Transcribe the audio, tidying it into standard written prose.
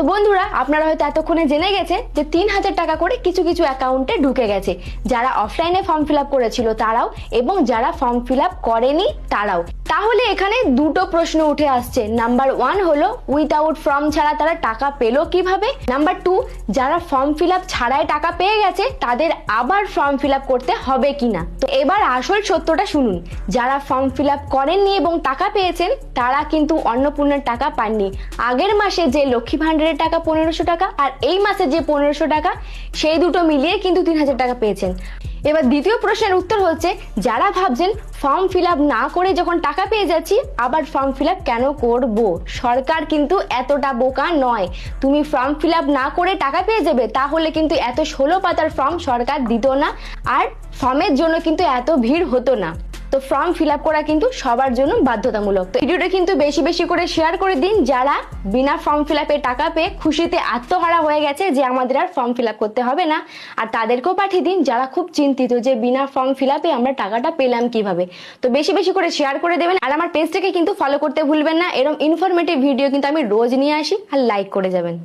তো বন্ধুরা, আপনারা হয়তো এতক্ষণে জেনে গেছে যে 3000 টাকা করে কিছু কিছু অ্যাকাউন্টে ঢুকে গেছে, যারা অফলাইনে ফর্ম ফিল আপ করেছিল তারাও এবং যারা ফর্ম ফিল আপ করেনি তারাও। তাহলে এখানে দুটো প্রশ্ন উঠে আসছে। নাম্বার 1 হলো উইথাউট ফর্ম ছাড়া তারা টাকা পেলো কিভাবে। নাম্বার 2, যারা ফর্ম ফিল আপ ছাড়াই টাকা পেয়ে গেছে তাদের আবার ফর্ম ফিল আপ করতে হবে কিনা। তো এবার আসল সত্যটা শুনুন। যারা ফর্ম ফিল আপ করেননি এবং টাকা পেয়েছেন তারা কিন্তু অন্নপূর্ণার টাকা পাননি। আগের মাসে যে লক্ষ্মী ভান্ডারের টাকা 1500 টাকা আর এই মাসে যে 1500 টাকা, সেই দুটো মিলিয়ে কিন্তু 3000 টাকা পেয়েছেন। এবার দ্বিতীয় প্রশ্নের উত্তর হচ্ছে, যারা ভাবছেন ফর্ম ফিল আপ না করে যখন টাকা পেয়ে যাচ্ছি আবার ফর্ম ফিল আপ কেন করব। সরকার কিন্তু এতটা বোকা নয়। তুমি ফর্ম ফিল আপ না করে টাকা পেয়ে যাবে তাহলে কিন্তু এত 16 পাতার ফর্ম সরকার দিত না, আর ফর্মের জন্য কিন্তু এত ভিড় হতো না। তো ফর্ম ফিল আপ করা কিন্তু সবার জন্য বাধ্যতামূলক। তো ভিডিওটা কিন্তু বেশি বেশি করে শেয়ার করে দিন যারা বিনা ফর্ম ফিল আপে টাকা পেয়ে খুশিতে আত্মহারা হয়ে গেছে যে আমাদের আর ফর্ম ফিল আপ করতে হবে না, আর তাদেরকেও পাঠিয়ে দিন যারা খুব চিন্তিত যে বিনা ফর্ম ফিল আপে আমরা টাকাটা পেলাম কিভাবে। তো বেশি বেশি করে শেয়ার করে দেবেন, আর আমার পেজটাকে কিন্তু ফলো করতে ভুলবেন না। এরকম ইনফরমেটিভ ভিডিও কিন্তু আমি রোজ নিয়ে আসি, আর লাইক করে যাবেন।